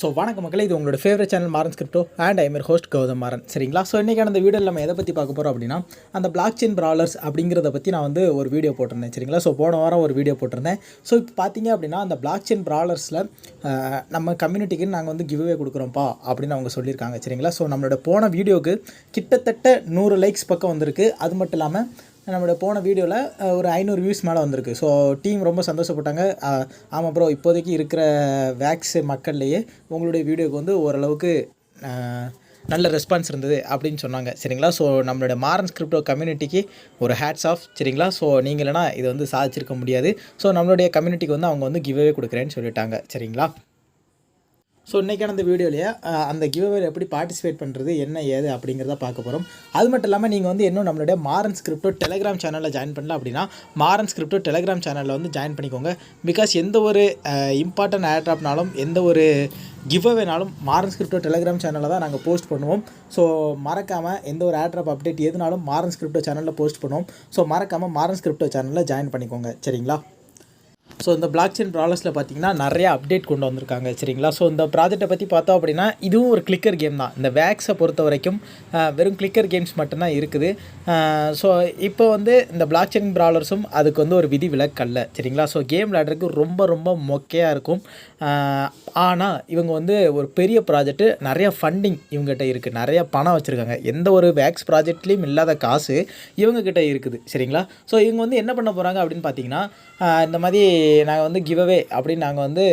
So வணக்கம் மக்களே, இது உங்களோட favourite channel Maran crypto and I am host Gautham Maran. சரிங்களா? ஸோ இன்றைக்கான அந்த வீடியோவில் நம்ம எதை பற்றி பார்க்க போகிறோம் அப்படின்னா, அந்த பிளாக் செயின் ப்ராலர்ஸ் அப்படிங்கிறத பற்றி நான் வந்து ஒரு வீடியோ போட்டிருந்தேன். சரிங்களா? ஸோ போன வாரம் ஒரு வீடியோ போட்டிருந்தேன். ஸோ இப்போ பார்த்தீங்க அப்படின்னா, அந்த பிளாக் செயின் ப்ராலர்ஸில் நம்ம கம்யூனிட்டிக்கு நாங்கள் வந்து கிவ்அவே கொடுக்குறோம்ப்பா அப்படின்னு அவங்க சொல்லியிருக்காங்க. சரிங்களா? ஸோ நம்மளோட போன வீடியோவுக்கு கிட்டத்தட்ட 100 லைக்ஸ் பக்கம் வந்திருக்கு. அது மட்டும் இல்லாமல் நம்மளோட போன வீடியோவில் ஒரு 500 வியூஸ் மேலே வந்திருக்கு. ஸோ டீம் ரொம்ப சந்தோஷப்பட்டாங்க. ஆமாம் ப்ரோ, இப்போதைக்கு இருக்கிற வேக்ஸ் மக்கள்லேயே உங்களுடைய வீடியோவுக்கு வந்து ஓரளவுக்கு நல்ல ரெஸ்பான்ஸ் இருந்தது அப்படின்னு சொன்னாங்க. சரிங்களா? ஸோ நம்மளோட மாரன் கிரிப்டோ கம்யூனிட்டிக்கு ஒரு ஹேட்ஸ் ஆஃப். சரிங்களா? ஸோ நீங்கள் இல்லைனா இது வந்து சாதிச்சிருக்க முடியாது. ஸோ நம்மளுடைய கம்யூனிட்டிக்கு வந்து அவங்க வந்து கிவ்அவே கொடுக்குறேன்னு சொல்லிட்டாங்க. சரிங்களா? ஸோ இன்றைக்கான அந்த வீடியோலையே அந்த கிவ்அவேல எப்படி பார்ட்டிசிபேட் பண்ணுறது என்ன ஏது அப்படிங்கிறத பார்க்க போகிறோம். அது மட்டும் இல்லாமல் நீங்கள் வந்து இன்னும் நம்மளுடைய மாரன் கிரிப்டோ டெலிகிராம் சேனலில் ஜாயின் பண்ணல அப்படின்னா மாரன் கிரிப்டோ டெலிகிராம் சேனலில் வந்து ஜாயின் பண்ணிக்கோங்க. பிகாஸ் எந்த ஒரு இம்பார்ட்டன்ட் ஏர்ட்ராப்னாலும் எந்த ஒரு கிவ்அவேனாலும் மாரன் கிரிப்டோ டெலிகிராம் சேனலில் தான் நாங்கள் போஸ்ட் பண்ணுவோம். ஸோ மறக்காமல் எந்த ஒரு ஏர்ட்ராப் அப்டேட் எதுனாலும் மாரன் கிரிப்டோ சேனலில் போஸ்ட் பண்ணுவோம். ஸோ மறக்காமல் மாரன் கிரிப்டோ சேனலில் ஜாயின் பண்ணிக்கோங்க. சரிங்களா? ஸோ இந்த பிளாக் செயின் ப்ராலர்ஸில் பார்த்தீங்கன்னா நிறையா அப்டேட் கொண்டு வந்திருக்காங்க. சரிங்களா? ஸோ இந்த ப்ராஜெக்ட்டை பற்றி பார்த்தோம் அப்படின்னா இதுவும் ஒரு கிளிக்கர் கேம் தான். இந்த வேக்ஸை பொறுத்த வரைக்கும் வெறும் கிளிக்கர் கேம்ஸ் மட்டும்தான் இருக்குது. ஸோ இப்போ வந்து இந்த பிளாக் செயின் ப்ராலர்ஸும் அதுக்கு வந்து ஒரு விதி விலக்கல்ல. சரிங்களா? ஸோ கேம் விளையாடுறதுக்கு ரொம்ப ரொம்ப மொக்கையாக இருக்கும். ஆனால் இவங்க வந்து ஒரு பெரிய ப்ராஜெக்ட்டு, நிறைய ஃபண்டிங் இவங்ககிட்ட இருக்குது, நிறைய பணம் வச்சுருக்காங்க. எந்த ஒரு வேக்ஸ் ப்ராஜெக்ட்லேயும் இல்லாத காசு இவங்ககிட்ட இருக்குது. சரிங்களா? ஸோ இவங்க வந்து என்ன பண்ண போகிறாங்க அப்படின்னு பார்த்தீங்கன்னா, இந்த மாதிரி நாங்கள் வந்து கிவ்அவே அப்படின்னு நாங்கள் வந்து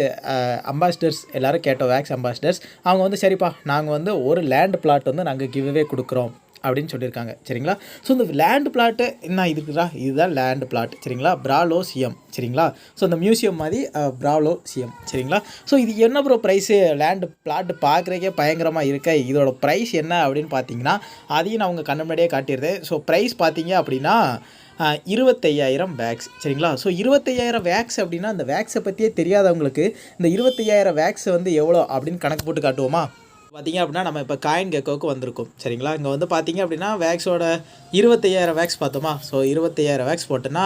அம்பாசிடர்ஸ் எல்லோரும் கேட்டோம், வேக்ஸ் அம்பாசிடர்ஸ். அவங்க வந்து சரிப்பா நாங்கள் வந்து ஒரு லேண்ட் பிளாட் வந்து நாங்கள் கிவ்அவே கொடுக்குறோம் அப்படின்னு சொல்லியிருக்காங்க. சரிங்களா? ஸோ இந்த லேண்ட் பிளாட்டு என்ன இருக்குதா, இதுதான் லேண்ட் பிளாட். சரிங்களா? பிராலோ சிஎம். சரிங்களா? ஸோ இந்த மியூசியம் மாதிரி பிராலோ சிஎம். சரிங்களா? ஸோ இது என்ன ப்ரோ ப்ரைஸு, லேண்டு பிளாட்டு பார்க்குறக்கே பயங்கரமாக இருக்க, இதோட ப்ரைஸ் என்ன அப்படின்னு பார்த்தீங்கன்னா அதையும் நான் உங்கள் கண்ணு முன்னாடியே காட்டிடுறேன். ஸோ ப்ரைஸ் பார்த்தீங்க அப்படின்னா 25,000 வேக்ஸ். சரிங்களா? ஸோ 25,000 வேக்ஸ் அப்படின்னா அந்த வேக்ஸை பற்றியே தெரியாதவங்களுக்கு இந்த 25,000 வேக்ஸ் வந்து எவ்வளோ அப்படின்னு கணக்கு போட்டு காட்டுவோமா? பார்த்திங்க அப்படின்னா நம்ம இப்போ காயின் கெக்கோவுக்கு வந்திருக்கோம். சரிங்களா? இங்கே வந்து பார்த்திங்க அப்படின்னா வேக்ஸோட 25,000 வேக்ஸ் பார்த்தோமா? ஸோ 25,000 வேக்ஸ் போட்டோன்னா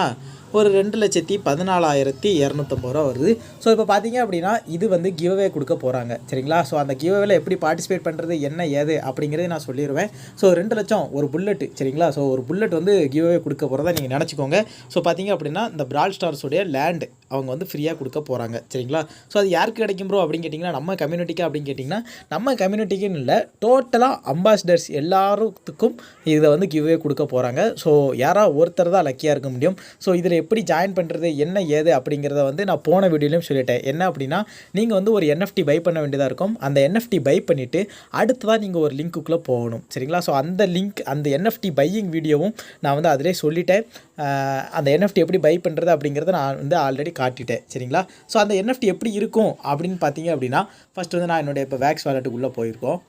ஒரு 2,14,250 ரூபா வருது. ஸோ இப்போ பார்த்தீங்க அப்படின்னா இது வந்து கிவ்அவே கொடுக்க போகிறாங்க. சரிங்களா? ஸோ அந்த கிவ்அவேல எப்படி பார்ட்டிசிபேட் பண்ணுறது என்ன ஏது அப்படிங்கிறத நான் சொல்லிடுவேன். ஸோ 2 லட்சம் ஒரு புல்லட்டு. சரிங்களா? ஸோ ஒரு புல்லட் வந்து கிவ்அவே கொடுக்க போகிறதா நீங்கள் நினச்சிக்கோங்க. ஸோ பார்த்தீங்க அப்படின்னா இந்த பிரால் ஸ்டார்ஸுடைய லேண்டு அவங்க வந்து ஃப்ரீயாக கொடுக்க போகிறாங்க. சரிங்களா? ஸோ அது யாருக்கு கிடைக்கும் ப்ரோ அப்படின்னு கேட்டிங்கன்னா நம்ம கம்யூனிட்டிக்கு அப்படின்னு கேட்டிங்கன்னா நம்ம கம்யூனிட்டிக்குன்னு இல்லை, டோட்டலாக அம்பாசிடர்ஸ் எல்லாருக்கும் இதை வந்து கிவ்அவே கொடுக்க போகிறாங்க. ஸோ யாராவது ஒருத்தர் தான் லக்கியாக இருக்க முடியும். ஸோ இதில் எப்படி ஜாயின் பண்ணுறது என்ன ஏது அப்படிங்கிறத வந்து நான் போன வீடியோலையும் சொல்லிட்டேன். என்ன அப்படின்னா நீங்கள் வந்து ஒரு NFT பை பண்ண வேண்டியதாக இருக்கும். அந்த NFT பை பண்ணிவிட்டு அடுத்ததாக நீங்கள் ஒரு லிங்க்குள்ளே போகணும். சரிங்களா? ஸோ அந்த லிங்க் அந்த NFT பையிங் வீடியோவும் நான் வந்து அதிலே சொல்லிட்டேன். அந்த NFT எப்படி பை பண்ணுறது அப்படிங்கிறத நான் வந்து ஆல்ரெடி காட்டிட்டேன். சரிங்களா? ஸோ அந்த NFT எப்படி இருக்கும் அப்படின்னு பார்த்தீங்க அப்படின்னா ஃபஸ்ட்டு வந்து நான் என்னுடைய இப்போ வேக்ஸ் வாலெட்டுக்குள்ளே போயிருக்கோம்.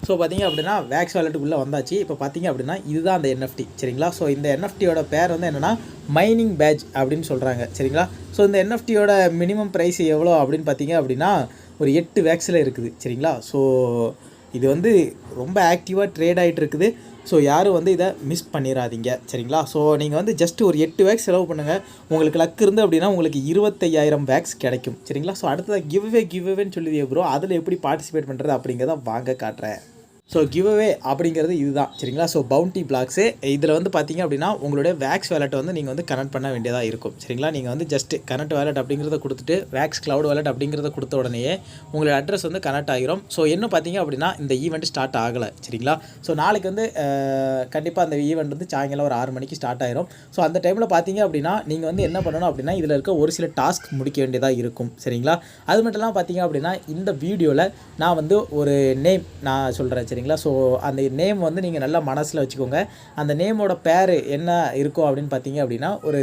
ஸோ பார்த்திங்க அப்படின்னா வேக்ஸ் வாலெட்டுக்குள்ளே வந்தாச்சு. இப்போ பார்த்திங்க அப்படின்னா இதுதான் அந்த NFT. சரிங்களா? ஸோ இந்த NFTயோட பேர் வந்து என்னென்னா மைனிங் பேட்ச் அப்படின்னு சொல்கிறாங்க. சரிங்களா? ஸோ இந்த NFTயோட மினிமம் ப்ரைஸ் எவ்வளோ அப்படின்னு பார்த்திங்க அப்படின்னா ஒரு 8 வேக்ஸில் இருக்குது. சரிங்களா? ஸோ இது வந்து ரொம்ப ஆக்டிவாக ட்ரேட் ஆகிட்டு இருக்குது. ஸோ யாரும் வந்து இதை மிஸ் பண்ணிடாதீங்க. சரிங்களா? ஸோ நீங்கள் வந்து ஜஸ்ட் ஒரு 8 வேக்ஸ் செலவு பண்ணுங்கள். உங்களுக்கு லக் இருந்து அப்படின்னா உங்களுக்கு 25,000 வேக்ஸ் கிடைக்கும். சரிங்களா? ஸோ அடுத்ததாக கிவ்அவேன்னு சொல்லுதே ப்ரோ, அதில் எப்படி பார்ட்டிசிபேட் பண்ணுறது அப்படிங்கிறத வாங்க காட்டுறேன். ஸோ கிவ்அவே அப்படிங்கிறது இதுதான். சரிங்களா? ஸோ பவுண்டி பிளாக்ஸு இதில் வந்து பார்த்திங்க அப்படின்னா உங்களுடைய வேக்ஸ் வேலெட்டை வந்து நீங்கள் வந்து கனெக்ட் பண்ண வேண்டியதாக இருக்கும். சரிங்களா? நீங்கள் வந்து ஜஸ்ட்டு கனெக்ட் வேலெட் அப்படிங்கிறத கொடுத்துட்டு வேக்ஸ் க்ளவுட் வேலெட் அப்படிங்கிறத கொடுத்த உடனேயே உங்களுடைய அட்ரஸ் வந்து கனெக்ட் ஆகிரும். ஸோ இன்னும் பார்த்திங்க அப்படின்னா இந்த ஈவெண்ட் ஸ்டார்ட் ஆகலை. சரிங்களா? ஸோ நாளைக்கு வந்து கண்டிப்பாக அந்த ஈவெண்ட் வந்து சாயங்காலம் ஒரு 6 மணிக்கு ஸ்டார்ட் ஆகிரும். ஸோ அந்த டைமில் பார்த்திங்க அப்படின்னா நீங்கள் வந்து என்ன பண்ணணும் அப்படின்னா இதில் இருக்க ஒரு சில டாஸ்க் முடிக்க வேண்டியதாக இருக்கும். சரிங்களா? அது மட்டும் இல்லாமல் பார்த்திங்க அப்படின்னா இந்த வீடியோவில் நான் வந்து ஒரு நேம் நான் சொல்கிறேன். சரிங்களா? ஸோ அந்த நேம் வந்து நீங்கள் நல்லா மனசில் வச்சுக்கோங்க. அந்த நேமோட பேர் என்ன இருக்கும் அப்படின்னு பார்த்தீங்க அப்படின்னா ஒரு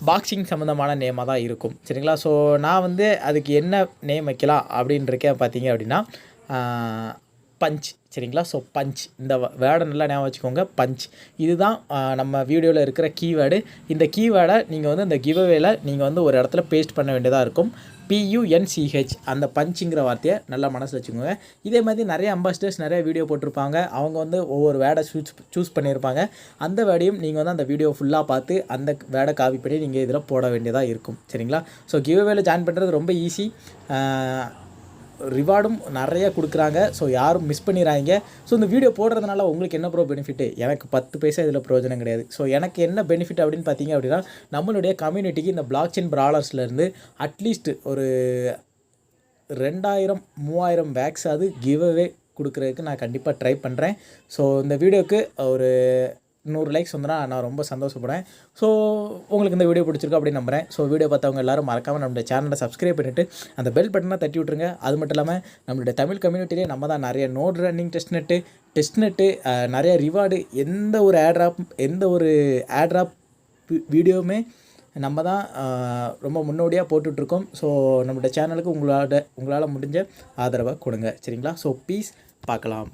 பாக்ஸிங் சம்மந்தமான நேமாக தான் இருக்கும். சரிங்களா? ஸோ நான் வந்து அதுக்கு என்ன நேம் வைக்கலாம் அப்படின்றிருக்கேன் பார்த்தீங்க அப்படின்னா பஞ்ச். சரிங்களா? ஸோ பஞ்ச் இந்த வேர்டை நல்லா ஞாபகம் வச்சுக்கோங்க. பஞ்ச் இதுதான் நம்ம வீடியோவில் இருக்கிற கீவேர்டு. இந்த கீவேர்டை நீங்கள் வந்து இந்த கிவ்அவேல நீங்கள் வந்து ஒரு இடத்துல பேஸ்ட் பண்ண வேண்டியதாக இருக்கும். PUNCH அந்த பஞ்சுங்கிற வார்த்தையை நல்லா மனசில் வச்சுக்கோங்க. இதே மாதிரி நிறைய அம்பாசிடர்ஸ் நிறைய வீடியோ போட்டிருப்பாங்க. அவங்க வந்து ஒவ்வொரு வேர்டை சூஸ் பண்ணியிருப்பாங்க. அந்த வேர்டையும் நீங்கள் வந்து அந்த வீடியோ ஃபுல்லாக பார்த்து அந்த வேர்டை காப்பி பண்ணி நீங்கள் இதில் போட வேண்டியதாக இருக்கும். சரிங்களா? ஸோ கிவ்அவேல ஜாயின் பண்ணுறது ரொம்ப ஈஸி. ரிவார்டும் நிறைய கொடுக்குறாங்க. ஸோ யாரும் மிஸ் பண்ணிடுறாங்க. ஸோ இந்த வீடியோ போடுறதுனால உங்களுக்கு என்ன ப்ரோ பெனிஃபிட்டு? எனக்கு 10 பைசா இதில் பிரயோஜனம் கிடையாது. ஸோ எனக்கு என்ன பெனிஃபிட் அப்படின்னு பார்த்தீங்க அப்படின்னா, நம்மளுடைய கம்யூனிட்டிக்கு இந்த பிளாக் செயின் ப்ராலர்ஸ்லேருந்து அட்லீஸ்ட் ஒரு 2000-3000 வேக்ஸாவது கிவ் அவே கொடுக்குறதுக்கு நான் கண்டிப்பாக ட்ரை பண்ணுறேன். ஸோ இந்த வீடியோவுக்கு ஒரு 100 லைக்ஸ் வந்துனா நான் ரொம்ப சந்தோஷப்படுறேன். ஸோ உங்களுக்கு இந்த வீடியோ பிடிச்சிருக்கோம் அப்படின்னு நம்புகிறேன். ஸோ வீடியோ பார்த்தவங்க எல்லாரும் மறக்காமல் நம்மளுடைய சேனலை சப்ஸ்கிரைப் பண்ணிவிட்டு அந்த பெல் பட்டனை தட்டி விட்ருங்க. அது மட்டும் இல்லாமல் நம்மளுடைய தமிழ் கம்யூனிட்டிலே நம்ம தான் நிறைய நோட் ரன்னிங் டெஸ்ட் நெட்டு நிறைய ரிவார்டு, எந்த ஒரு ஏர்ட்ராப் வீடியோவுமே நம்ம தான் ரொம்ப முன்னோடியாக போட்டுட்ருக்கோம். ஸோ நம்மளுடைய சேனலுக்கு உங்களால் முடிஞ்ச ஆதரவை கொடுங்க. சரிங்களா? ஸோ ப்ளீஸ் பார்க்கலாம்.